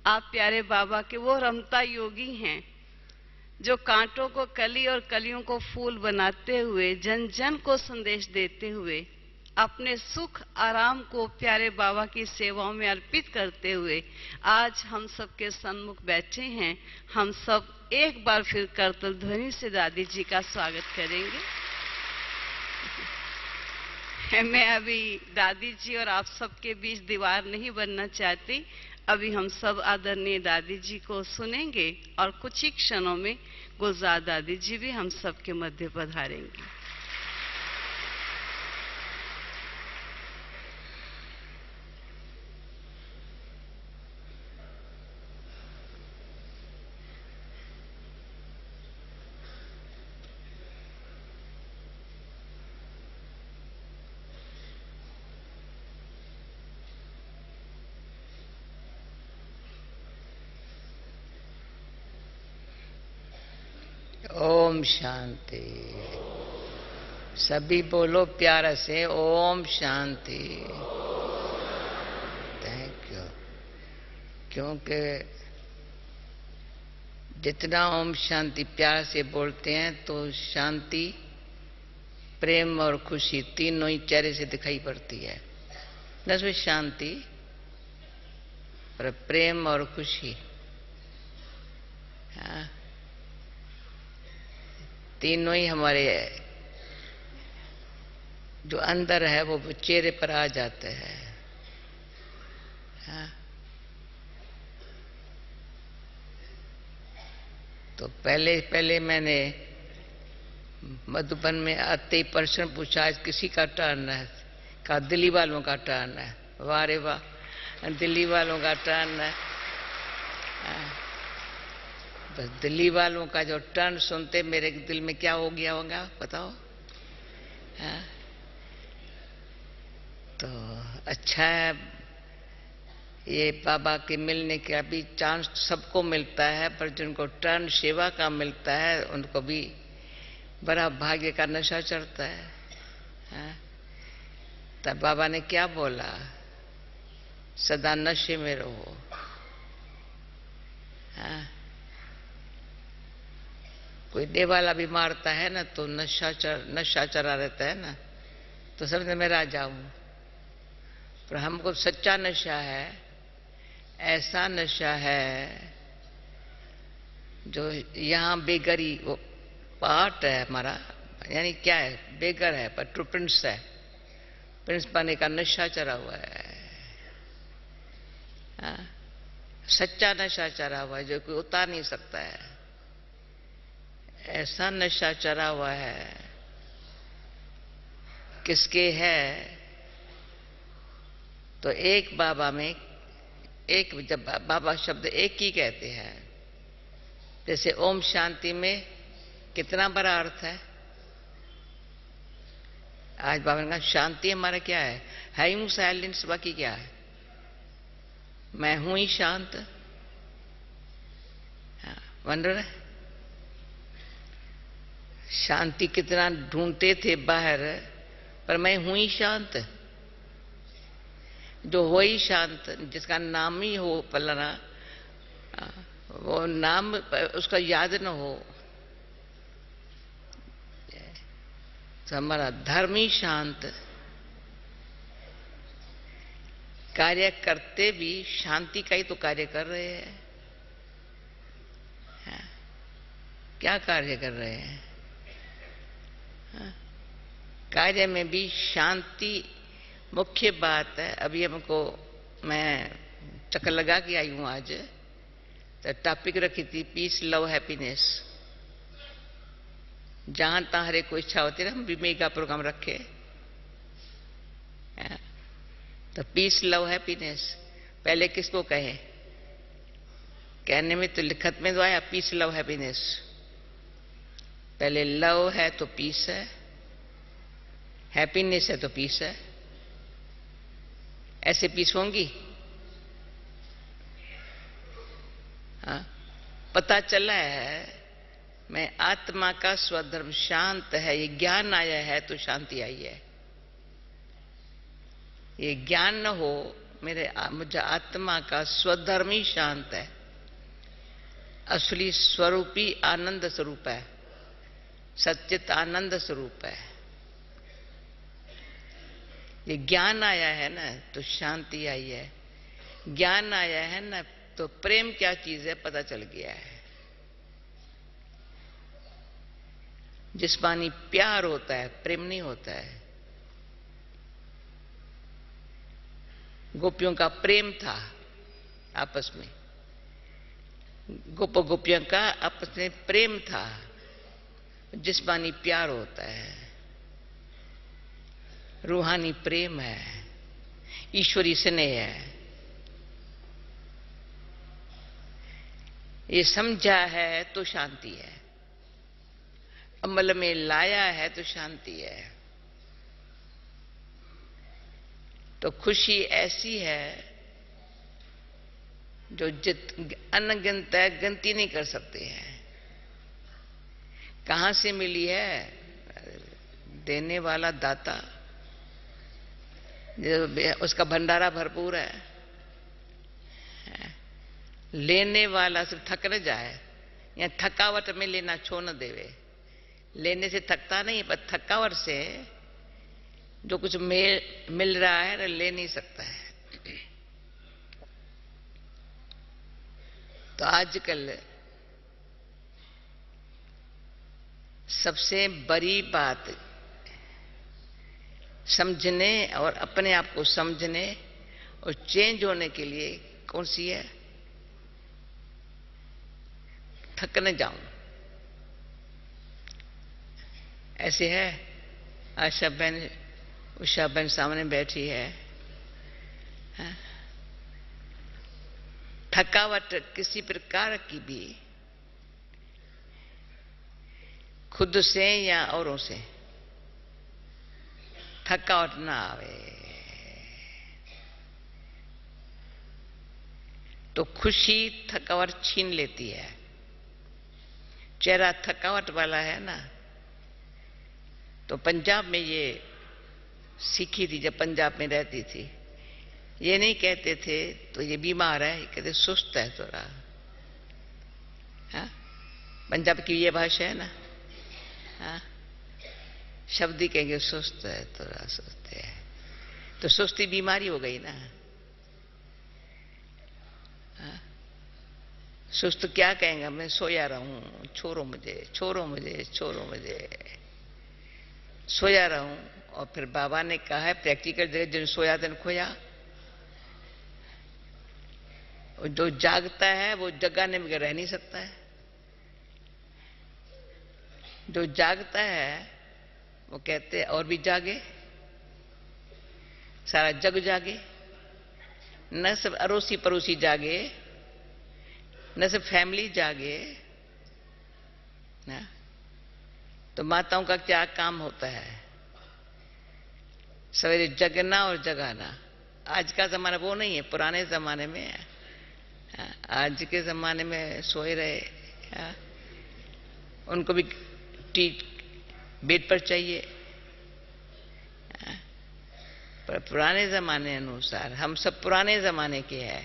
आप प्यारे बाबा के वो रमता योगी हैं जो कांटों को कली और कलियों को फूल बनाते हुए जन जन को संदेश देते हुए अपने सुख आराम को प्यारे बाबा की सेवाओं में अर्पित करते हुए आज हम सबके सन्मुख बैठे हैं। हम सब एक बार फिर करतल ध्वनि से दादी जी का स्वागत करेंगे। मैं अभी दादी जी और आप सबके बीच दीवार नहीं बनना चाहती। अभी हम सब आदरणीय दादी जी को सुनेंगे और कुछ ही क्षणों में गुलजार दादी जी भी हम सबके मध्य पधारेंगी। ओम शांति। सभी बोलो प्यार से ओम शांति। Thank you. क्योंकि जितना ओम शांति प्यार से बोलते हैं तो शांति, प्रेम और खुशी तीनों ही चेहरे से दिखाई पड़ती है। न सिर्फ शांति पर प्रेम और खुशी, हाँ, तीनों ही हमारे जो अंदर है वो चेहरे पर आ जाते हैं। हाँ? तो पहले मैंने मधुबन में आते ही प्रश्न पूछा, आज किसी का टर्न है? कहा दिल्ली वालों का टर्न है। वाह रे वाह, दिल्ली वालों का टर्न है। हाँ? बस दिल्ली वालों का जो टर्न सुनते मेरे दिल में क्या हो गया होगा बताओ? हाँ? तो अच्छा है, ये बाबा के मिलने का भी चांस सबको मिलता है, पर जिनको टर्न सेवा का मिलता है उनको भी बड़ा भाग्य का नशा चढ़ता है। हाँ? तब बाबा ने क्या बोला? सदा नशे में रहो। हाँ? कोई देवाला भी मारता है ना तो नशा चढ़ा रहता है ना, तो समझे मैं राजा हूं। पर हमको सच्चा नशा है, ऐसा नशा है जो यहाँ बेगरी वो पार्ट है हमारा, यानी क्या है? बेगर है पर ट्रू प्रिंस है। प्रिंस पाने का नशा चढ़ा हुआ है। हाँ? सच्चा नशा चढ़ा हुआ है जो कोई उतार नहीं सकता है। ऐसा नशा चढ़ा हुआ है। किसके है? तो एक बाबा में एक, जब बाबा शब्द एक ही कहते हैं, जैसे ओम शांति में कितना बड़ा अर्थ है। आज बाबा ने कहा शांति हमारा क्या है हूं साइलेंस, बाकी क्या है? मैं हूं ही शांत। वंडर है। शांति कितना ढूंढते थे बाहर, पर मैं हूं ही शांत। जो हो ही शांत, जिसका नाम ही हो पलना, वो नाम उसका याद न हो, तो हमारा धर्म ही शांत। कार्य करते भी शांति का ही तो कार्य कर रहे हैं। क्या कार्य कर रहे हैं? कार्य में भी शांति मुख्य बात है। अभी हमको मैं चक्कर लगा के आई हूं आज, तो टॉपिक रखी थी पीस लव हैप्पीनेस। जहां तहां हरे को इच्छा होती है, हम भी मेगा प्रोग्राम रखे। तो पीस लव हैप्पीनेस पहले किसको कहे? कहने में तो लिखत में तो आया पीस लव हैप्पीनेस। पहले लव है तो पीस है, हैप्पीनेस है तो पीस है। ऐसे पीस होंगी? हाँ? पता चला है मैं आत्मा का स्वधर्म शांत है, ये ज्ञान आया है तो शांति आई है। ये ज्ञान न हो मुझे आत्मा का स्वधर्म ही शांत है, असली स्वरूपी आनंद स्वरूप है, सच्चित आनंद स्वरूप है। ये ज्ञान आया है ना तो शांति आई है, ज्ञान आया है ना तो प्रेम क्या चीज है पता चल गया है। जिस्मानी प्यार होता है, प्रेम नहीं होता है। गोपियों का प्रेम था आपस में, गोपियों का आपस में प्रेम था, जिस्मानी प्यार होता है, रूहानी प्रेम है, ईश्वरी स्नेह है। ये समझा है तो शांति है, अमल में लाया है तो शांति है। तो खुशी ऐसी है जो अनगिनत है, गिनती नहीं कर सकते हैं। कहां से मिली है? देने वाला दाता, उसका भंडारा भरपूर है। लेने वाला सिर्फ थक न जाए, या थकावट में लेना छोड़ न देवे। लेने से थकता नहीं, पर थकावट से जो कुछ मिल रहा है ले नहीं सकता है। तो आजकल सबसे बड़ी बात समझने और अपने आप को समझने और चेंज होने के लिए कौन सी है? थक न जाऊं। ऐसे है, आशा बहन, उषा बहन सामने बैठी है। थकावट किसी प्रकार की भी खुद से या औरों से थकावट ना आवे तो खुशी थकावट छीन लेती है। चेहरा थकावट वाला है ना, तो पंजाब में ये सीखी थी, जब पंजाब में रहती थी। ये नहीं कहते थे तो ये बीमार है, कहते सुस्त है थोड़ा। हाँ, पंजाब की ये भाषा है ना। हाँ, शब्द ही कहेंगे सुस्त है, थोड़ा सुस्त है, तो सुस्ती बीमारी हो गई ना। हाँ? सुस्त क्या कहेंगे? मैं सोया रहूं, छोड़ो मुझे, छोड़ो मुझे, छोड़ो मुझे, सोया रहूं। और फिर बाबा ने कहा है प्रैक्टिकल जगह, जिन सोया दिन खोया। जो जागता है वो जगाने में रह नहीं सकता है। जो जागता है वो कहते हैं और भी जागे, सारा जग जागे, न सिर्फ अड़ोसी पड़ोसी जागे, न सिर्फ फैमिली जागे ना। तो माताओं का क्या काम होता है? सवेरे जगना और जगाना। आज का जमाना वो नहीं है, पुराने जमाने में है। आज के जमाने में सोए रहे, उनको भी बेड पर चाहिए। पर पुराने जमाने अनुसार हम सब पुराने जमाने के हैं,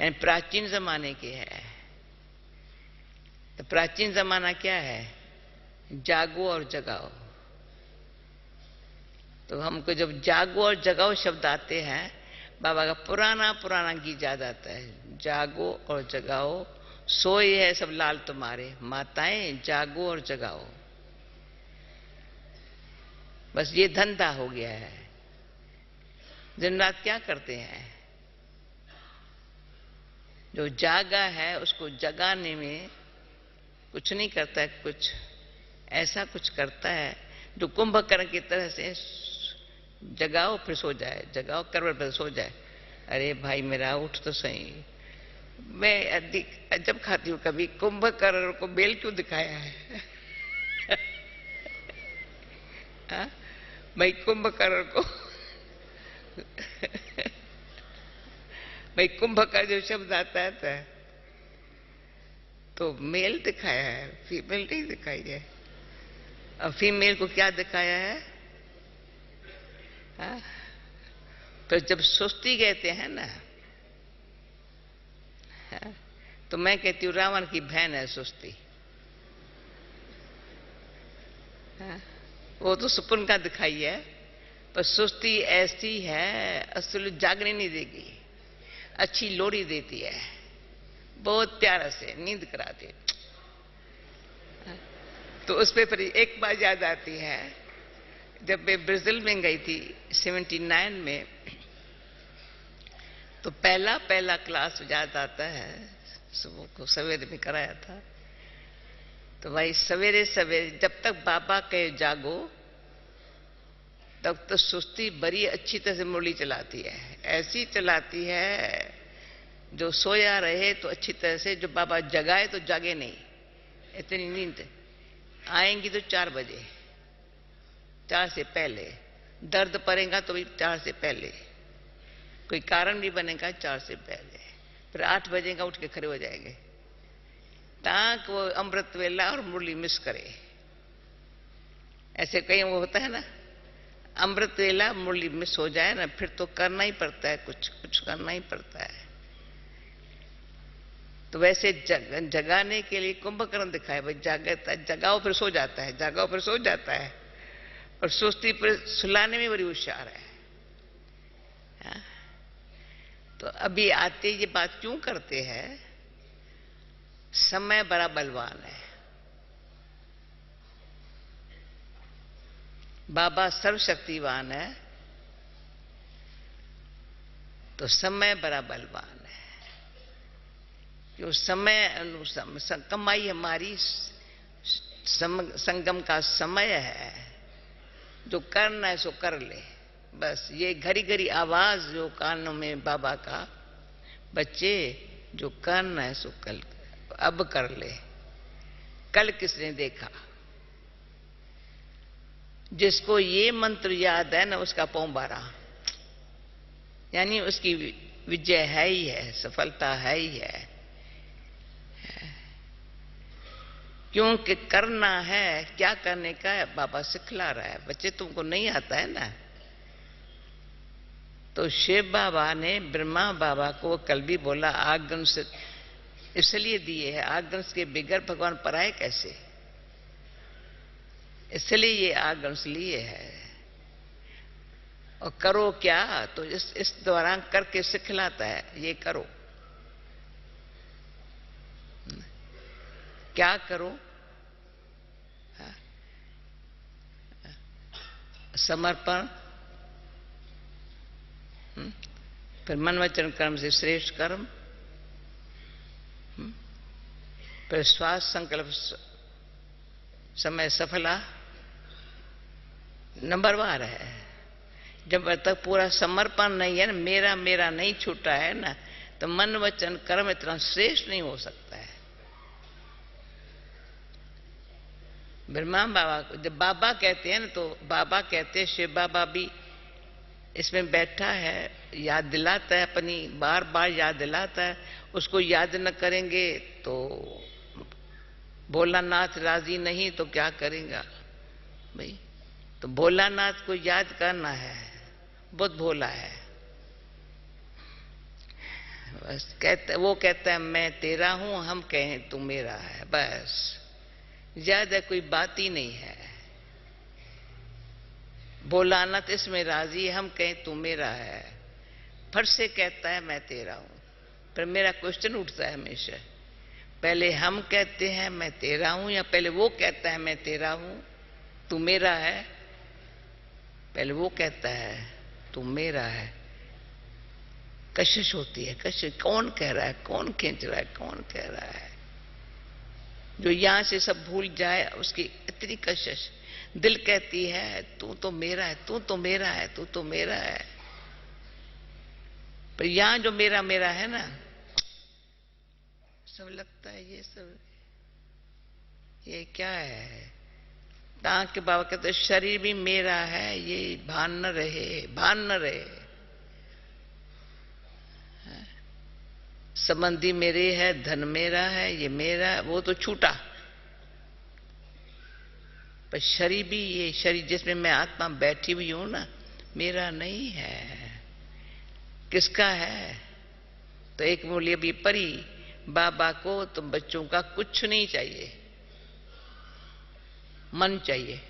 यानी प्राचीन जमाने के हैं। तो प्राचीन जमाना क्या है? जागो और जगाओ। तो हमको जब जागो और जगाओ शब्द आते हैं, बाबा का पुराना पुराना गीत याद आता है। जागो और जगाओ, सोए है सब लाल तुम्हारे, माताएं जागो और जगाओ। बस ये धंधा हो गया है। दिन रात क्या करते हैं? जो जागा है उसको जगाने में कुछ नहीं करता है, कुछ ऐसा कुछ करता है जो कुंभकर्ण की तरह से जगाओ फिर सो जाए, जगाओ करवट पर सो जाए। अरे भाई मेरा उठ तो सही। मैं अजब खाती हूँ, कभी कुंभकर्ण को बेल क्यों दिखाया है? भाई कुंभकर्ण को भाई कुंभकर्ण जो शब्द आता है तो मेल दिखाया है, फीमेल नहीं दिखाई है। अब फीमेल को क्या दिखाया है? फिर जब सुस्ती कहते हैं ना, तो मैं कहती हूँ रावण की बहन है सुस्ती। वो तो सुपन का दिखाई है, पर सुस्ती ऐसी है असल जागने नहीं देगी, अच्छी लोरी देती है, बहुत प्यारा से नींद कराती है। तो उस पे फिर एक बात याद आती है, जब मैं ब्राजील में गई थी 79 में, तो पहला क्लास याद आता है, सुबह को सवेरे में कराया था। तो भाई सवेरे सवेरे जब तक बाबा कहे जागो तब तो सुस्ती बड़ी अच्छी तरह से मुरली चलाती है, ऐसी चलाती है जो सोया रहे तो अच्छी तरह से, जो बाबा जगाए तो जागे नहीं, इतनी नींद आएंगी। तो 4 बजे, 4 से पहले दर्द पड़ेगा तो भी 4 से पहले, कोई कारण भी बनेगा 4 से पहले, फिर 8 बजे का उठ के खड़े हो जाएंगे ताकि वो अमृत वेला और मुरली मिस करे। ऐसे कहीं वो होता है ना, अमृत वेला मुरली मिस हो जाए ना, फिर तो करना ही पड़ता है, कुछ करना ही पड़ता है। तो वैसे जगाने के लिए कुंभकर्ण दिखाए, भाई जगाओ फिर सो जाता है, जगाओ फिर सो जाता है, और सुस्ती पर सुलाने में बड़ी होशियार है। तो अभी आते ये बात क्यों करते हैं, समय बड़ा बलवान है, बाबा सर्वशक्तिवान है, तो समय बड़ा बलवान है। जो समय कमाई हमारी संगम का समय है, जो करना है सो कर ले, बस ये घड़ी घड़ी आवाज जो कानों में बाबा का, बच्चे जो करना है सो कल अब कर ले, कल किसने देखा। जिसको ये मंत्र याद है ना उसका पांव बारा, यानी उसकी विजय है ही है, सफलता है ही है। क्योंकि करना है, क्या करने का है बाबा सिखला रहा है। बच्चे तुमको नहीं आता है ना, तो शिव बाबा ने ब्रह्मा बाबा को कल भी बोला आगन से इसलिए दिए है, आगन के बिगड़ भगवान पराए कैसे, इसलिए ये आगन लिए है। और करो क्या, तो इस दौरान करके सिखलाता है, ये करो, क्या करो, समर्पण, फिर मन वचन कर्म से श्रेष्ठ कर्म, फिर श्वास संकल्प समय सफला, नंबरवार है। जब तक पूरा समर्पण नहीं है ना, मेरा मेरा नहीं छूटा है ना, तो मन वचन कर्म इतना श्रेष्ठ नहीं हो सकता है। ब्रह्मा बाबा को जब बाबा कहते हैं ना, तो बाबा कहते हैं, शिव बाबा भी इसमें बैठा है, याद दिलाता है, अपनी बार बार याद दिलाता है। उसको याद न करेंगे तो भोलानाथ राजी नहीं तो क्या करेगा भाई। तो भोलानाथ को याद करना है, बहुत भोला है। बस वो कहता है मैं तेरा हूं, हम कहें तू मेरा है, बस ज्यादा कोई बात ही नहीं है। भोलानाथ इसमें राजी है, हम कहें तू मेरा है, फट से कहता है मैं तेरा हूं। पर मेरा क्वेश्चन उठता है हमेशा, पहले हम कहते हैं मैं तेरा हूं, या पहले वो कहता है मैं तेरा हूं तू मेरा है। पहले वो कहता है तू मेरा है, कशिश होती है, कशिश, कौन कह रहा है, कौन खींच रहा है, कौन कह रहा है। जो यहां से सब भूल जाए उसकी इतनी कशिश। दिल कहती है तू तो मेरा है, तू तो मेरा है, तू तो मेरा है। पर यहां जो मेरा मेरा है ना, सब लगता है ये सब ये क्या है। ताकि बाबा कहते शरीर भी मेरा है, ये भान न रहे, भान न रहे। संबंधी मेरे है, धन मेरा है, ये मेरा है, वो तो छूटा। पर शरीर भी, ये शरीर जिसमें मैं आत्मा बैठी हुई हूं ना, मेरा नहीं है। किसका है? तो एक बोली अभी परी, बाबा को तुम बच्चों का कुछ नहीं चाहिए, मन चाहिए।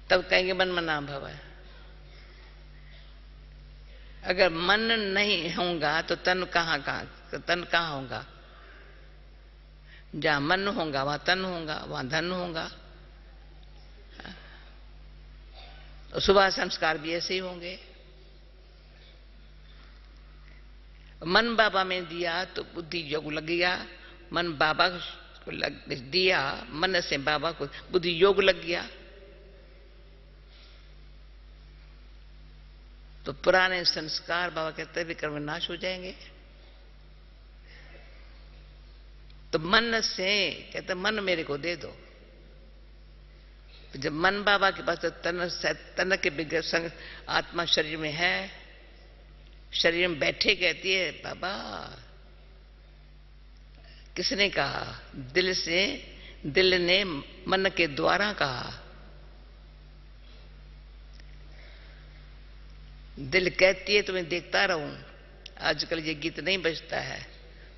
तब कहेंगे मन मना भव। अगर मन नहीं होगा तो तन कहां होगा? जहां मन होगा वहां तन होगा, वहां धन होगा। सुबह संस्कार भी ऐसे ही होंगे। मन बाबा में दिया तो बुद्धि योग लग गया, मन बाबा को दिया, मन से बाबा को बुद्धि योग लग गया। तो पुराने संस्कार बाबा कहते हैं विकर्म नाश हो जाएंगे। तो मन से कहते मन मेरे को दे दो। जब मन बाबा के पास, तो तन के बिगड़ संग आत्मा शरीर में है, शरीर में बैठे कहती है बाबा। किसने कहा? दिल से, दिल ने मन के द्वारा कहा। दिल कहती है तुम्हें देखता रहूं। आजकल ये गीत नहीं बजता है,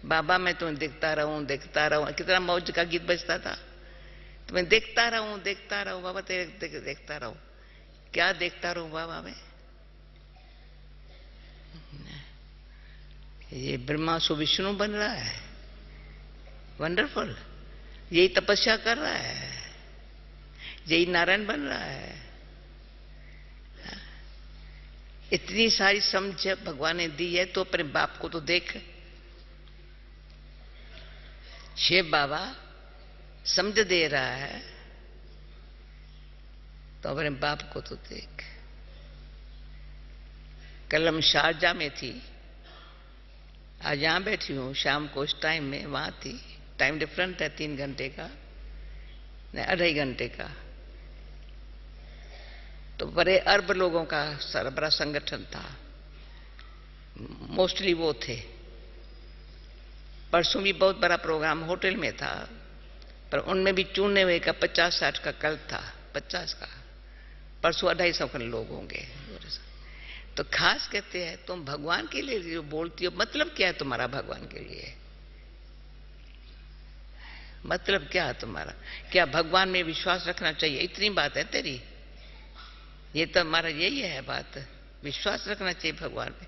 बाबा मैं तुम्हें देखता रहूं देखता रहूं। कितना मौज का गीत बजता था, तुम्हें देखता रहूं बाबा, तेरे देखता रहूं। क्या देखता रहूं बाबा मैं? ये ब्रह्मा सो विष्णु बन रहा है, वंडरफुल। यही तपस्या कर रहा है, यही नारायण बन रहा है। इतनी सारी समझ भगवान ने दी है, तो अपने बाप को तो देख। शिव बाबा समझ दे रहा है, तो अपने बाप को तो देख। कल हम शारजा में थी, आज यहां बैठी हूं। शाम को उस टाइम में वहां थी। टाइम डिफरेंट है, 3 घंटे का, नहीं 2.5 घंटे का। तो बड़े अरब लोगों का सारा बड़ा संगठन था, मोस्टली वो थे। परसों भी बहुत बड़ा प्रोग्राम होटल में था, पर उनमें भी चुने हुए का 50-60 का कल था, 50 का। परसों 250 के लोग होंगे। तो खास कहते हैं तुम भगवान के लिए जो बोलती हो, मतलब क्या है तुम्हारा भगवान के लिए? मतलब क्या है तुम्हारा? क्या भगवान में विश्वास रखना चाहिए? इतनी बात है तेरी। ये तो हमारा यही है बात, विश्वास रखना चाहिए भगवान में।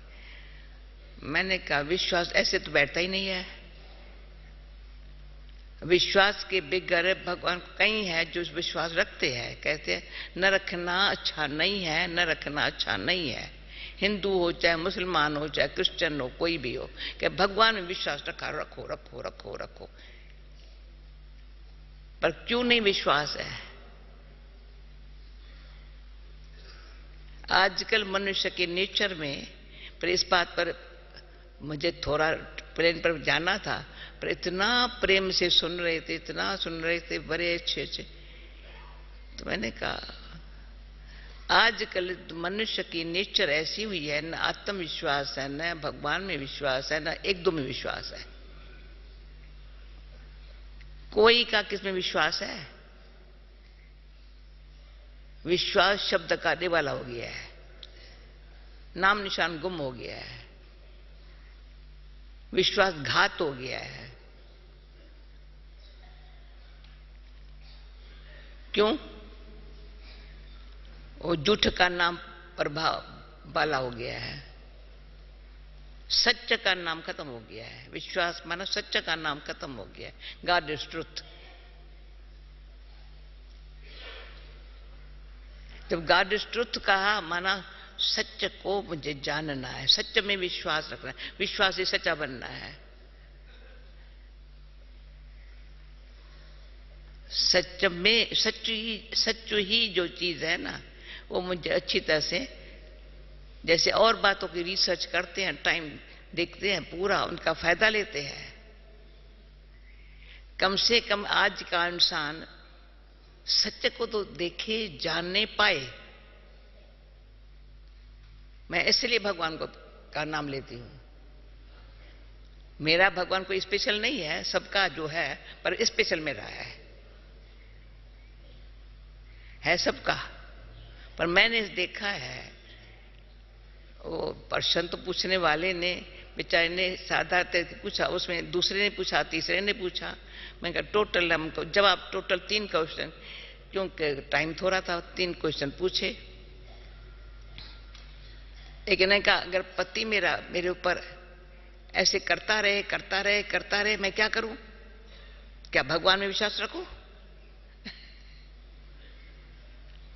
मैंने कहा विश्वास ऐसे तो बैठता ही नहीं है। विश्वास के बिगड़ भगवान कई है जो विश्वास रखते हैं, कहते हैं न रखना अच्छा नहीं है, न रखना अच्छा नहीं है। हिंदू हो चाहे मुसलमान हो चाहे क्रिश्चियन हो, कोई भी हो, कि भगवान में विश्वास रखा, रखो रखो रखो रखो। पर क्यों नहीं विश्वास है? आजकल मनुष्य के नेचर में, पर इस बात पर मुझे थोड़ा प्लेन पर जाना था, पर इतना प्रेम से सुन रहे थे, इतना सुन रहे थे, बड़े अच्छे अच्छे। तो मैंने कहा आजकल मनुष्य की नेचर ऐसी हुई है, न आत्मविश्वास है, न भगवान में विश्वास है, न एक दो में विश्वास है। कोई का किस में विश्वास है? विश्वास शब्द का वाला हो गया है, नाम निशान गुम हो गया है, विश्वासघात हो गया है। क्यों? वो झूठ का नाम प्रभाव वाला हो गया है, सत्य का नाम खत्म हो गया है। विश्वास माना सत्य का नाम खत्म हो गया है। God is truth. जब गॉड इज ट्रुथ कहा, माना सत्य को मुझे जानना है, सत्य में विश्वास रखना है, विश्वास ही सच्चा बनना है। सच में सच ही जो चीज है ना, वो मुझे अच्छी तरह से, जैसे और बातों की रिसर्च करते हैं, टाइम देखते हैं, पूरा उनका फायदा लेते हैं। कम से कम आज का इंसान सत्य को तो देखे, जानने पाए। मैं इसलिए भगवान का नाम लेती हूं। मेरा भगवान कोई स्पेशल नहीं है, सबका जो है, पर स्पेशल मेरा है सबका। पर मैंने देखा है वो प्रश्न तो पूछने वाले ने बेचारे ने साधा पूछा, उसमें दूसरे ने पूछा, तीसरे ने पूछा। मैं कहा टोटल हमको जवाब टोटल 3 क्वेश्चन, क्योंकि टाइम थोड़ा था, 3 क्वेश्चन पूछे। एक ने कहा अगर पति मेरा मेरे ऊपर ऐसे करता रहे मैं क्या करूं? क्या भगवान में विश्वास रखूं?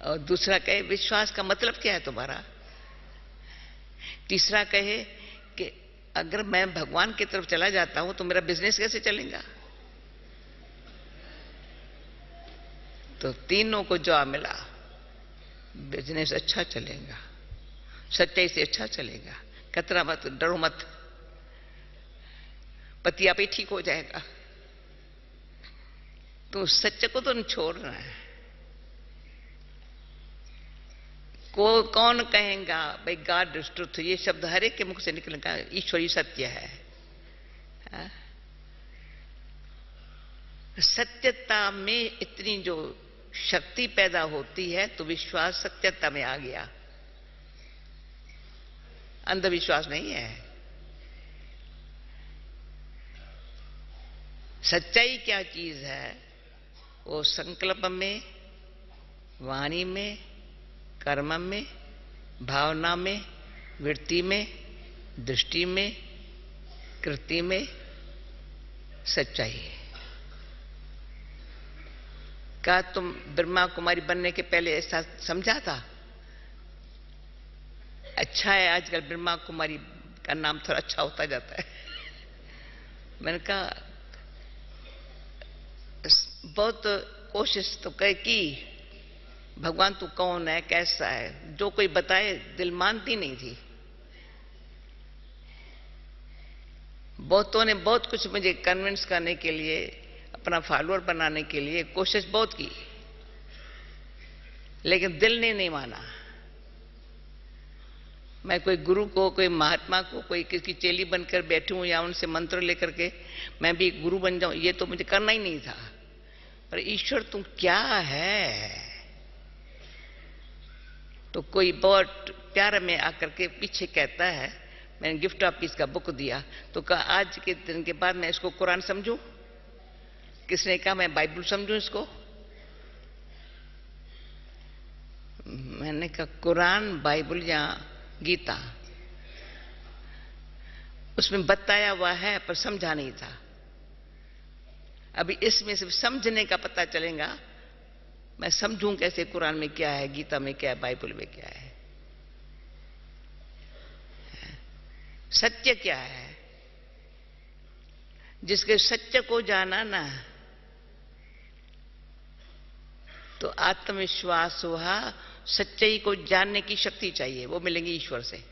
और दूसरा कहे विश्वास का मतलब क्या है तुम्हारा? तीसरा कहे कि अगर मैं भगवान की तरफ चला जाता हूं तो मेरा बिजनेस कैसे चलेगा? तो तीनों को जवाब मिला, बिजनेस अच्छा चलेगा, सच्चाई से अच्छा चलेगा, कतरा मत, डरो मत, पति आप ही ठीक हो जाएगा। तो सच्चे को तो नहीं छोड़ना है। कौन कहेगा भाई गॉड इज ट्रुथ? ये शब्द हर एक के मुख से निकलेगा, ईश्वरी सत्य है। सत्यता में इतनी जो शक्ति पैदा होती है तो विश्वास सत्यता में आ गया, अंधविश्वास नहीं है। सच्चाई क्या चीज है? वो संकल्प में, वाणी में, कर्म में, भावना में, वृत्ति में, दृष्टि में, कृति में सच्चाई है। क्या तुम ब्रह्मा कुमारी बनने के पहले ऐसा समझा था? अच्छा है आजकल ब्रह्मा कुमारी का नाम थोड़ा अच्छा होता जाता है। मैंने कहा बहुत कोशिश तो की, भगवान तू कौन है, कैसा है, जो कोई बताए दिल मानती नहीं थी। बहुतों ने बहुत कुछ मुझे कन्विंस करने के लिए, अपना फॉलोअर बनाने के लिए कोशिश बहुत की, लेकिन दिल ने नहीं माना। मैं कोई गुरु को, कोई महात्मा को, कोई किसी चेली बनकर बैठूं या उनसे मंत्र लेकर के मैं भी गुरु बन जाऊं, ये तो मुझे करना ही नहीं था। पर ईश्वर तुम क्या है? तो कोई बहुत प्यार में आकर के पीछे कहता है, मैंने गिफ्ट ऑफ पीस का बुक दिया तो कहा आज के दिन के बाद मैं इसको कुरान समझूं? किसने कहा मैं बाइबल समझूं इसको? मैंने कहा कुरान, बाइबल या गीता, उसमें बताया हुआ है पर समझा नहीं था। अभी इसमें सिर्फ समझने का पता चलेगा, मैं समझूं कैसे कुरान में क्या है, गीता में क्या है, बाइबल में क्या है, सत्य क्या है। जिसके सत्य को जाना ना तो आत्मविश्वास हुआ, सच्चाई को जानने की शक्ति चाहिए, वो मिलेंगी ईश्वर से।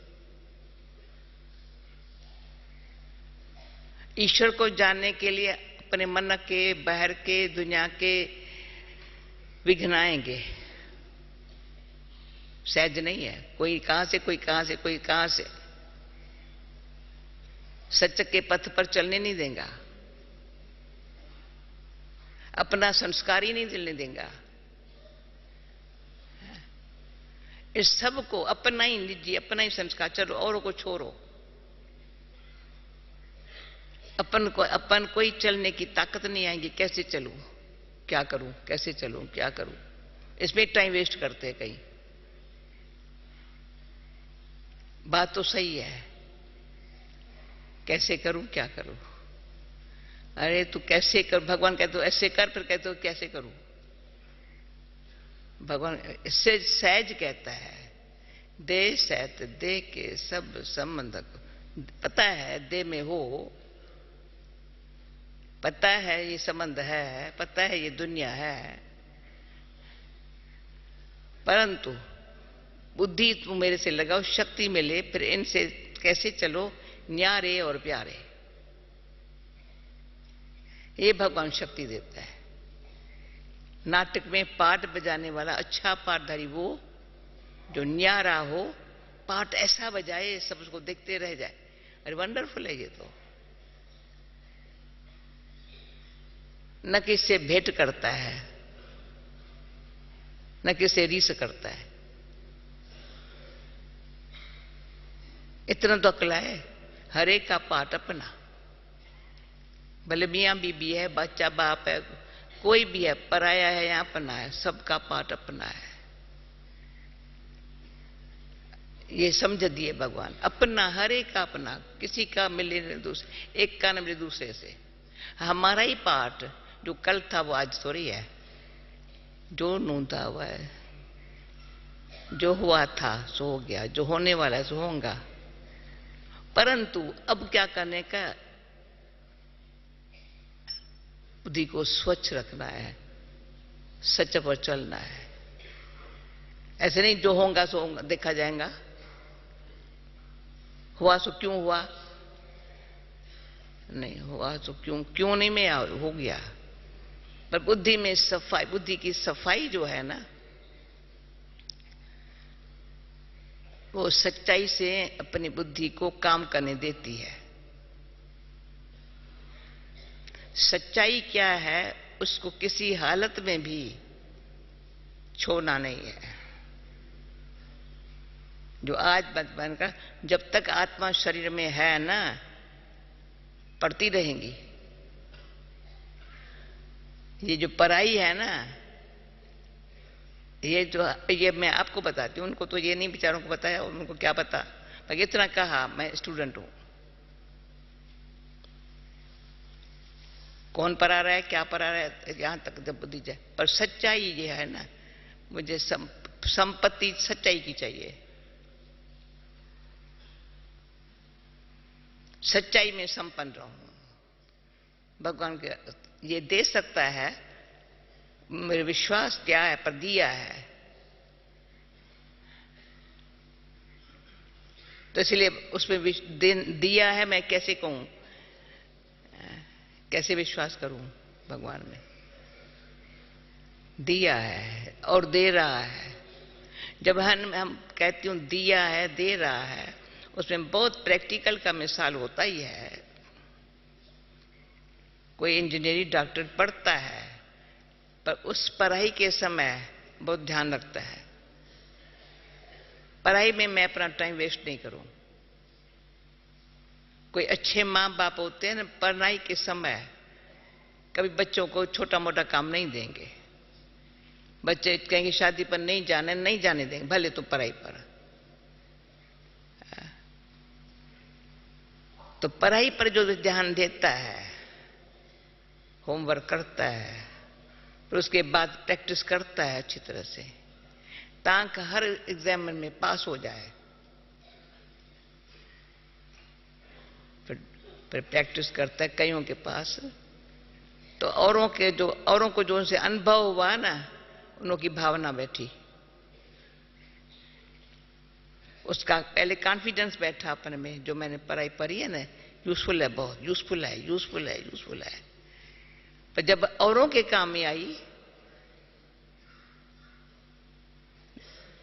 ईश्वर को जानने के लिए अपने मन के, बाहर के, दुनिया के विघ्न आएंगे, सहज नहीं है। कोई कहां से, कोई कहां से, कोई कहां से सच के पथ पर चलने नहीं देगा, अपना संस्कार ही नहीं चलने देगा। इस सब को अपना ही निजी, अपना ही संस्कार, चलो औरों को छोड़ो। अपन कोई चलने की ताकत नहीं आएगी। कैसे चलूं, क्या करूं, कैसे चलूं, क्या करूं, इसमें टाइम वेस्ट करते हैं कहीं। बात तो सही है, कैसे करूं, क्या करूं। अरे तू कैसे कर, भगवान कहते हो ऐसे कर, फिर कहते हो कैसे करूं। भगवान इससे सहज कहता है, दे सहत दे के सब संबंध पता है, दे में हो, पता है ये संबंध है, पता है ये दुनिया है, परंतु बुद्धि तुम मेरे से लगाओ, शक्ति मिले, फिर इनसे कैसे चलो न्यारे और प्यारे। ये भगवान शक्ति देता है। नाटक में पाठ बजाने वाला अच्छा पाठधारी वो जो न्यारा हो, पाठ ऐसा बजाए सब उसको देखते रह जाए। अरे वंडरफुल है ये तो। न किससे भेंट करता है, न किससे रीस करता है। इतना तो अकल है, हर एक का पार्ट अपना, भले मियाँ बीबी है, बच्चा बाप है, कोई भी है, पराया है या अपना है, सबका पार्ट अपना है। ये समझ दिए भगवान, अपना, हर एक का अपना, किसी का मिले दूसरे, एक का न मिले दूसरे से। हमारा ही पार्ट जो कल था वो आज थोड़ी है, जो नूंदा हुआ है, जो हुआ था सो हो गया, जो होने वाला है सो होगा। परंतु अब क्या करने का, बुद्धि को स्वच्छ रखना है, सच पर चलना है। ऐसे नहीं जो होगा सो होगा, देखा जाएगा, हुआ सो क्यों हुआ, नहीं हुआ तो क्यों नहीं में हो गया। पर बुद्धि में सफाई, बुद्धि की सफाई जो है ना, वो सच्चाई से अपनी बुद्धि को काम करने देती है। सच्चाई क्या है, उसको किसी हालत में भी छोड़ना नहीं है। जो आज बनकर जब तक आत्मा शरीर में है ना, पड़ती रहेंगी। ये जो पराई है ना, ये मैं आपको बताती हूं, उनको तो ये नहीं बेचारों को बताया, उनको क्या पता। पर इतना कहा, मैं स्टूडेंट हूं, कौन पढ़ा रहा है, क्या पढ़ा रहा है, यहां तक जब बुद्धि जाए। पर सच्चाई ये है ना, मुझे संपत्ति सच्चाई की चाहिए, सच्चाई में संपन्न रहूं। भगवान के ये दे सकता है, मेरे विश्वास क्या है, पर दिया है। तो इसलिए उसमें दिया है, मैं कैसे कहूं, कैसे विश्वास करूं भगवान में। दिया है और दे रहा है। जब हम कहती हूं दिया है, दे रहा है, उसमें बहुत प्रैक्टिकल का मिसाल होता ही है। कोई इंजीनियरिंग डॉक्टर पढ़ता है, पर उस पढ़ाई के समय बहुत ध्यान रखता है, पढ़ाई में मैं अपना टाइम वेस्ट नहीं करूं। कोई अच्छे माँ बाप होते हैं ना, पढ़ाई के समय कभी बच्चों को छोटा मोटा काम नहीं देंगे। बच्चे कहेंगे शादी पर नहीं जाने देंगे, भले तो पढ़ाई पर। तो पढ़ाई पर जो ध्यान देता है, होमवर्क करता है, फिर उसके बाद प्रैक्टिस करता है अच्छी तरह से, ताकि हर एग्जाम में पास हो जाए। फिर प्रैक्टिस करता है कईयों के पास, तो औरों को जो उनसे अनुभव हुआ ना, उनों की भावना बैठी, उसका पहले कॉन्फिडेंस बैठा अपने में, जो मैंने पढ़ाई पढ़ी है ना, यूजफुल है, बहुत यूजफुल है। पर जब औरों के काम में आई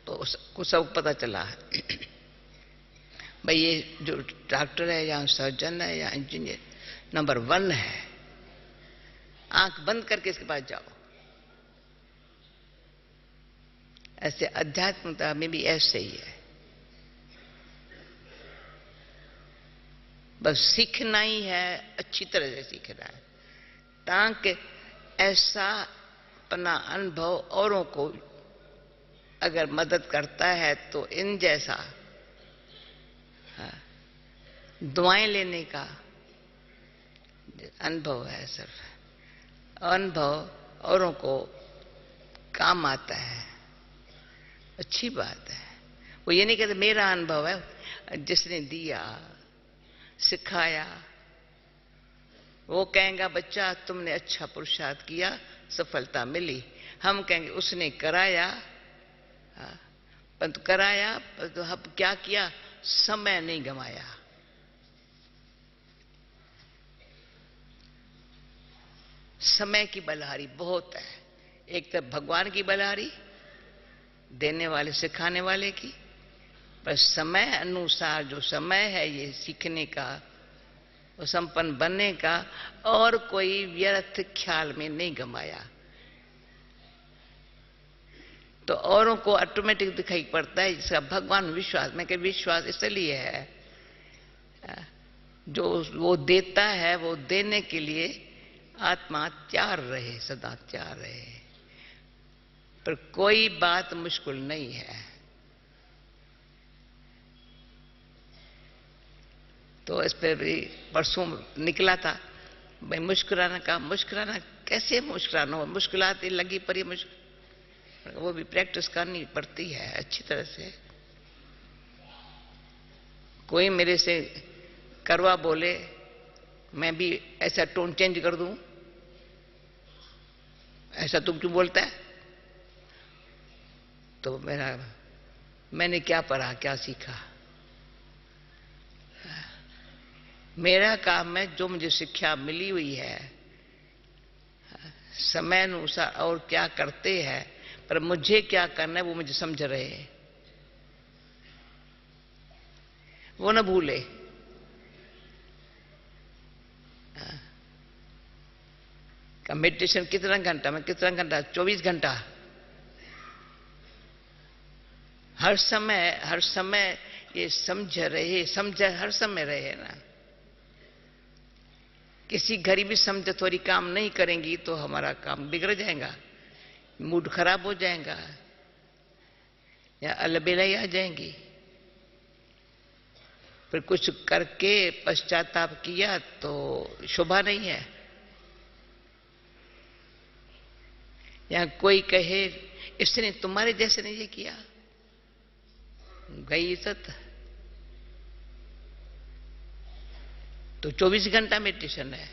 तो उसको सब पता चला भाई ये जो डॉक्टर है या सर्जन है या इंजीनियर नंबर 1 है। आंख बंद करके इसके पास जाओ। ऐसे अध्यात्मता में भी ऐसे ही है, बस सीखना ही है, अच्छी तरह से सीखना है, ताकि ऐसा अपना अनुभव औरों को अगर मदद करता है तो इन जैसा दुआएं लेने का अनुभव है। सिर्फ अनुभव औरों को काम आता है, अच्छी बात है। वो ये नहीं कहते मेरा अनुभव है, जिसने दिया सिखाया वो कहेंगे बच्चा तुमने अच्छा पुरुषार्थ किया, सफलता मिली। हम कहेंगे उसने कराया, परंतु कराया तो अब क्या किया, समय नहीं गंवाया। समय की बलहारी बहुत है, एक तरफ भगवान की बलहारी देने वाले सिखाने वाले की, पर समय अनुसार जो समय है ये सीखने का और संपन्न बनने का, और कोई व्यर्थ ख्याल में नहीं गंवाया। तो औरों को ऑटोमेटिक दिखाई पड़ता है, जिसका भगवान विश्वास, मैं कह विश्वास इसलिए है जो वो देता है वो देने के लिए आत्मा तैयार रहे, सदा तैयार रहे। पर कोई बात मुश्किल नहीं है। तो इस पर भी परसों निकला था भाई, मुस्कुराना का, मुस्कुराना कैसे मुस्कुराना हो, मुश्किलात लगी पड़ी, वो भी प्रैक्टिस करनी पड़ती है अच्छी तरह से। कोई मेरे से करवा बोले, मैं भी ऐसा टोन चेंज कर दूं, ऐसा तुम क्यों बोलता है? तो मैंने क्या पढ़ा, क्या सीखा? मेरा काम है जो मुझे शिक्षा मिली हुई है, समय अनुसार और क्या करते हैं, पर मुझे क्या करना है वो मुझे समझ रहे हैं, वो न भूले। का मेडिटेशन कितना घंटा में, कितना घंटा, 24 घंटा। हर समय ये समझ रहे, समझ हर समय रहे ना। किसी घड़ी भी समझ थोड़ी काम नहीं करेंगी तो हमारा काम बिगड़ जाएगा, मूड खराब हो जाएगा या अलबेलाई आ जाएंगी। फिर कुछ करके पश्चाताप किया तो शोभा नहीं है। या कोई कहे इसने तुम्हारे जैसे नहीं ये किया, गई इज्जत। तो 24 घंटा मेडिटेशन है।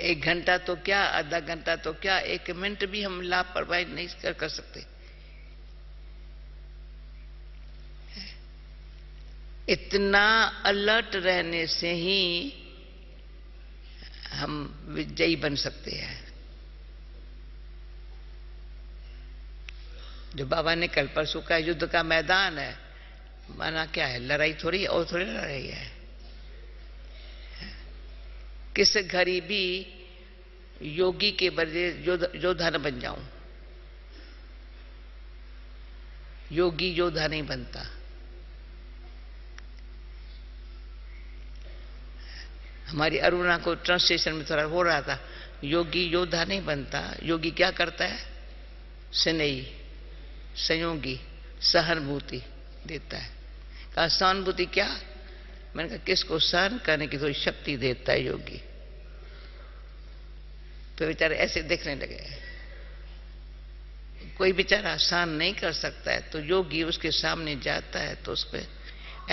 1 घंटा तो क्या, आधा घंटा तो क्या, 1 मिनट भी हम लापरवाही नहीं कर सकते। इतना अलर्ट रहने से ही हम विजयी बन सकते हैं। जो बाबा ने कल परसों का युद्ध का मैदान है, माना क्या है, लड़ाई थोड़ी, और थोड़ी लड़ाई है। किस घड़ी भी योगी के बदले योद्धा न बन जाऊं। योगी योद्धा नहीं बनता। हमारी अरुणा को ट्रांसलेशन में थोड़ा हो रहा था, योगी योद्धा नहीं बनता। योगी क्या करता है? स्नेही, संयोगी, सहानुभूति देता है। कहा सहानुभूति क्या? मैंने कहा किसको सहन करने की थोड़ी शक्ति देता है योगी। तो बेचारे ऐसे देखने लगे। कोई बेचारा सहन नहीं कर सकता है तो योगी उसके सामने जाता है तो उस पर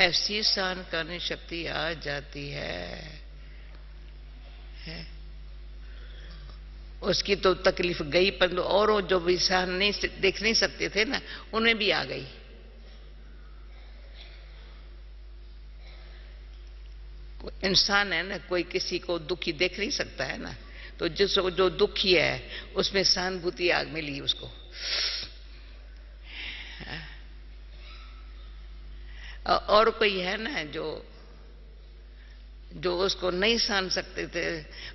ऐसी सहन करने शक्ति आ जाती है। उसकी तो तकलीफ गई, पर और जो भी सहन नहीं देख नहीं सकते थे ना, उन्हें भी आ गई। इंसान है ना, कोई किसी को दुखी देख नहीं सकता है ना, तो जिसको जो दुखी है उसमें सहानुभूति आग मिली उसको। और कोई है ना जो उसको नहीं सहन सकते थे,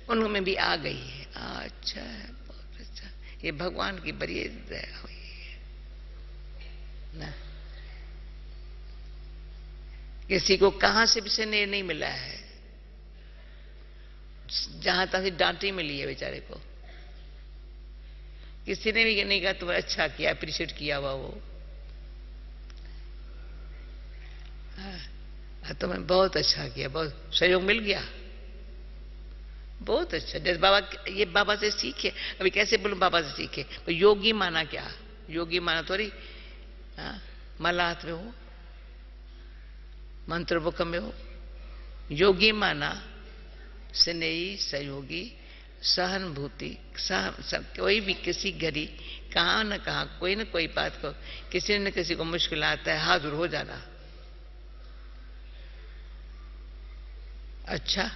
उनमें भी आ गई है। अच्छा, बहुत अच्छा, ये भगवान की बड़ी दया हुई है ना। किसी को कहां से भी स्नेह नहीं मिला है, जहां तक डांट ही मिली है बेचारे को। किसी ने भी नहीं कहा तुम्हें अच्छा किया, अप्रिशिएट किया हुआ वो। तुम्हें बहुत अच्छा किया, बहुत सहयोग मिल गया, बहुत अच्छा। जैसे बाबा, ये बाबा से सीखे। अभी कैसे बोलूं बाबा से सीखे? तो योगी माना क्या? योगी माना थोड़ी माला हाथ में हो, मंत्र बुक में हो। योगी माना स्नेही, सहयोगी, सहानुभूति। कोई भी किसी घड़ी कहां न कहां कोई न कोई बात को, किसी न किसी को मुश्किल आता है, हाजिर हो जाना। अच्छा,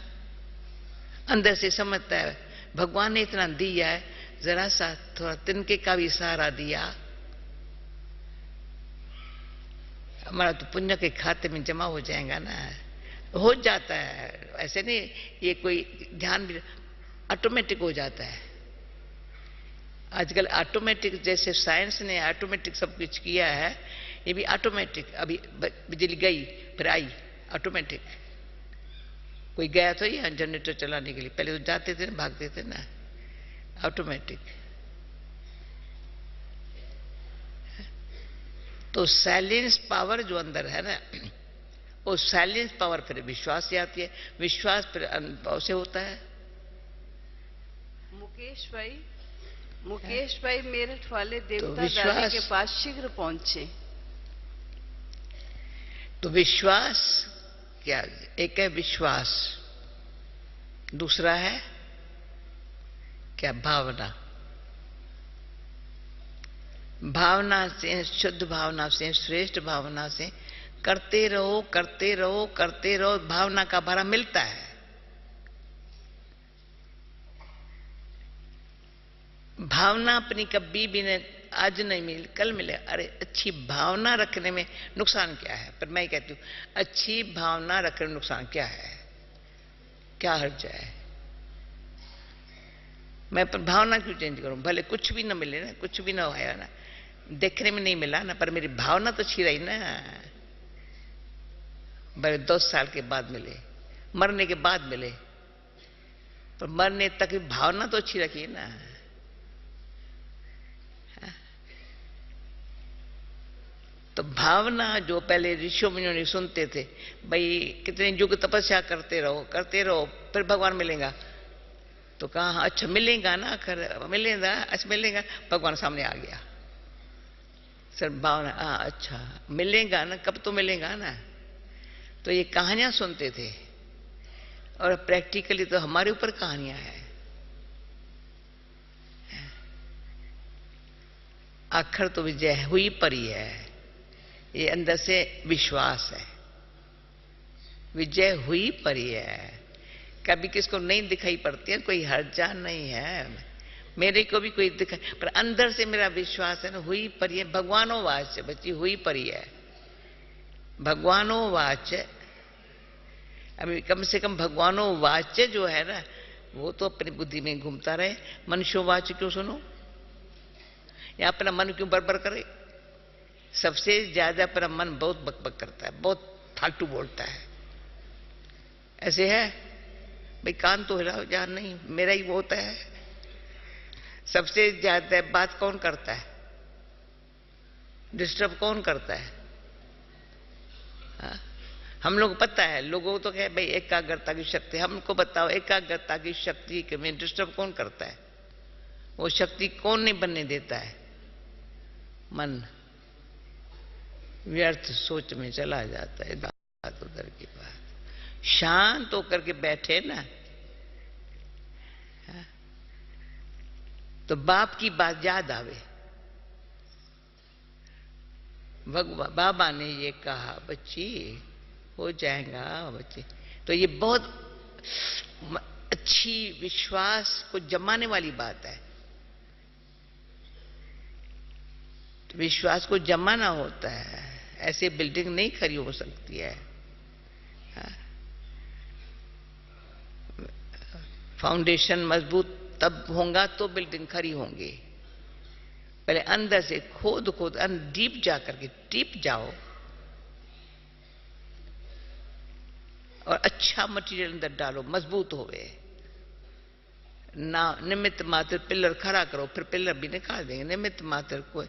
अंदर से समझता है भगवान ने इतना दिया है, जरा सा थोड़ा तिनके का भी सहारा दिया, हमारा तो पुण्य के खाते में जमा हो जाएगा ना। हो जाता है, ऐसे नहीं, ये कोई ध्यान भी ऑटोमेटिक हो जाता है। आजकल ऑटोमेटिक, जैसे साइंस ने ऑटोमेटिक सब कुछ किया है, ये भी ऑटोमेटिक। अभी बिजली गई फिर आई, ऑटोमेटिक। कोई गया तो ये जनरेटर चलाने के लिए, पहले तो जाते थे ना, भागते थे ना, ऑटोमेटिक। तो साइलेंस पावर जो अंदर है ना, वो साइलेंस पावर फिर विश्वास से आती है, विश्वास फिर अनुभव से होता है। मुकेश भाई मेरठ वाले देवता दादी के पास शीघ्र पहुंचे। तो विश्वास क्या, एक है विश्वास, दूसरा है क्या, भावना। भावना से, शुद्ध भावना से, श्रेष्ठ भावना से करते रहो करते रहो करते रहो, भावना का भरा मिलता है। भावना अपनी कभी भी ने आज नहीं मिली, कल मिले। अरे अच्छी भावना रखने में नुकसान क्या है? पर मैं कहती हूं अच्छी भावना रखने में नुकसान क्या है, क्या हर्ज है? मैं पर भावना क्यों चेंज करूं? भले कुछ भी ना मिले ना, कुछ भी ना आया ना, देखने में नहीं मिला ना, पर मेरी भावना तो अच्छी रही ना। भले 10 साल के बाद मिले, मरने के बाद मिले, पर मरने तक की भावना तो अच्छी रखी ना। तो भावना जो पहले ऋषियों मुनियों ने सुनते थे, भाई कितने युग तपस्या करते रहो फिर भगवान मिलेगा। तो कहा अच्छा मिलेगा ना, मिलेगा, अच्छा मिलेगा, भगवान सामने आ गया। सर भावना अच्छा मिलेगा ना, कब तो मिलेगा ना। तो ये कहानियां सुनते थे, और प्रैक्टिकली तो हमारे ऊपर कहानियां हैं। आखिर तो विजय हुई परी है, ये अंदर से विश्वास है। विजय हुई परी है, कभी किसको नहीं दिखाई पड़ती है, कोई हर्जा नहीं है, मेरे को भी कोई दिखाई, पर अंदर से मेरा विश्वास है ना, हुई परी है। भगवानो वाच बच्ची, हुई परी है, भगवानो वाच। अभी कम से कम भगवानो वाच जो है ना, वो तो अपनी बुद्धि में घूमता रहे। मनुष्यो वाच क्यों सुनो, या अपना मन क्यों बरबर करे? सबसे ज्यादा अपना मन बहुत बकबक करता है, बहुत फालतू बोलता है। ऐसे है भाई, कान तो हिलाओ, जान नहीं, मेरा ही होता है। सबसे ज्यादा बात कौन करता है, डिस्टर्ब कौन करता है? हम लोग पता है, लोगों को तो कहे भाई एकाग्रता की शक्ति। हमको बताओ एकाग्रता की शक्ति के में डिस्टर्ब कौन करता है? वो शक्ति कौन नहीं बनने देता है? मन व्यर्थ सोच में चला जाता है, बात उधर की बात। शांत होकर के बैठे ना, तो बाप की बात याद आवे। बाबा ने ये कहा बच्ची हो जाएगा बच्ची, तो ये बहुत अच्छी विश्वास को जमाने वाली बात है। तो विश्वास को जमाना होता है, ऐसे बिल्डिंग नहीं खड़ी हो सकती है। फाउंडेशन मजबूत तब होगा तो बिल्डिंग खड़ी होंगी। पहले अंदर से खोद डीप जा करके, डीप जाओ और अच्छा मटेरियल अंदर डालो, मजबूत होवे ना। निमित्त मात्र पिलर खड़ा करो, फिर पिलर भी निकाल देंगे। निमित्त मात्र को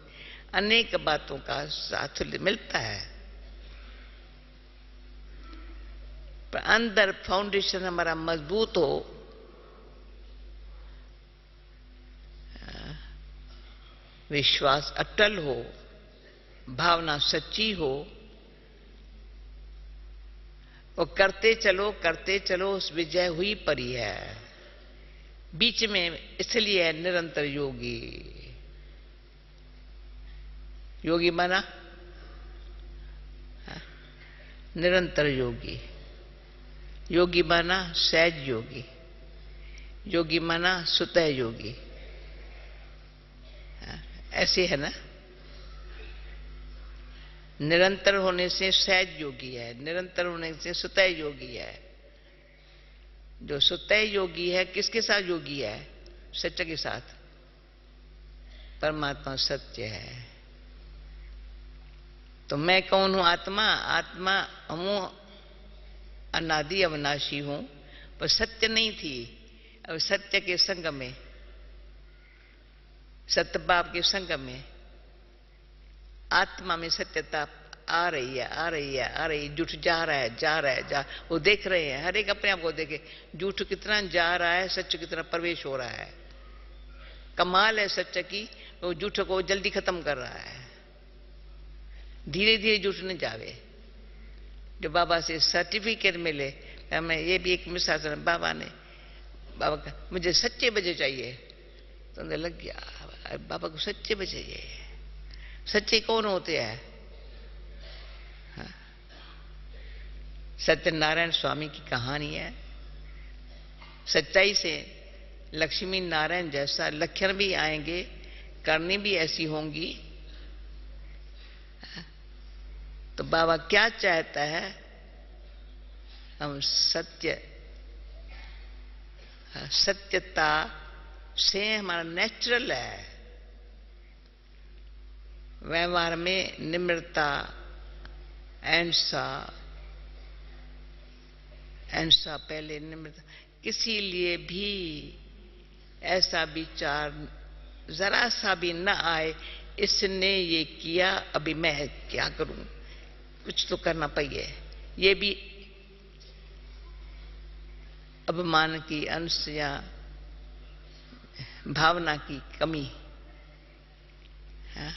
अनेक बातों का साथ मिलता है, पर अंदर फाउंडेशन हमारा मजबूत हो, विश्वास अटल हो, भावना सच्ची हो, और करते चलो उस विजय हुई परी है। बीच में इसलिए निरंतर योगी। योगी माना निरंतर योगी, योगी माना सहज योगी, योगी माना सुतः योगी। ऐसे है ना, निरंतर होने से सहज योगी है, निरंतर होने से सुतः योगी है। जो सुतः योगी है किसके साथ योगी है? सत्य के साथ। परमात्मा सत्य है, तो मैं कौन हूं? आत्मा। आत्मा हूं, अनादि अविनाशी हूं, पर सत्य नहीं थी। अब सत्य के संग में, सत्यभाव के संग में आत्मा में सत्यता आ रही है, आ रही है, आ रही। झूठ जा रहा है, जा रहा है, जा, वो देख रहे हैं, हर एक अपने आप को देखे, झूठ कितना जा रहा है, सच कितना प्रवेश हो रहा है। कमाल है सच की, वो झूठ को जल्दी खत्म कर रहा है, धीरे धीरे झूठ न जावे। जो बाबा से सर्टिफिकेट मिले, मैं ये भी एक मिसाल, बाबा ने, बाबा का मुझे सच्चे बजे चाहिए, तो उन्हें लग गया बाबा को सच्चे बजे चाहिए। सच्चे कौन होते हैं? हाँ। सत्यनारायण स्वामी की कहानी है। सच्चाई से लक्ष्मी नारायण जैसा लक्षण भी आएंगे, करनी भी ऐसी होंगी। तो बाबा क्या चाहता है? हम सत्य, सत्यता से हमारा नेचुरल है। व्यवहार में निम्रता, अहिंसा पहले निम्रता, किसी लिए भी ऐसा विचार जरा सा भी न आए, इसने ये किया अभी मैं क्या करूं, कुछ तो करना पाइए। ये भी अभिमान की, अंश या भावना की कमी है।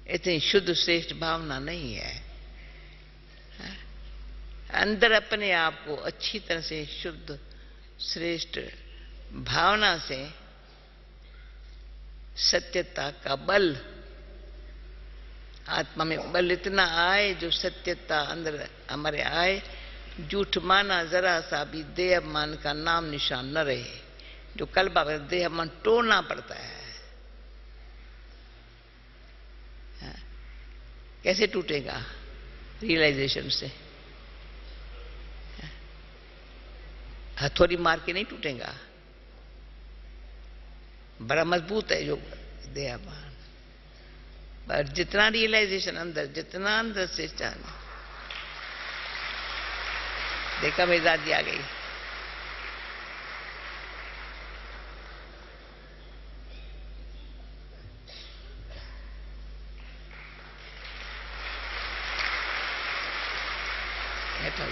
इतनी शुद्ध श्रेष्ठ भावना नहीं है। अंदर अपने आप को अच्छी तरह से शुद्ध श्रेष्ठ भावना से सत्यता का बल, आत्मा में बल इतना आए जो सत्यता अंदर हमारे आए, झूठ माना जरा सा भी देह मान का नाम निशान न रहे। जो कल बाबा देह मन तोड़ना पड़ता है। कैसे टूटेगा? रियलाइजेशन से। हथौड़ी मार के नहीं टूटेगा, बड़ा मजबूत है जो देहमान। पर जितना रियलाइजेशन अंदर, जितना अंदर से चाहना। देखा मेरी दादी आ गई। बैठा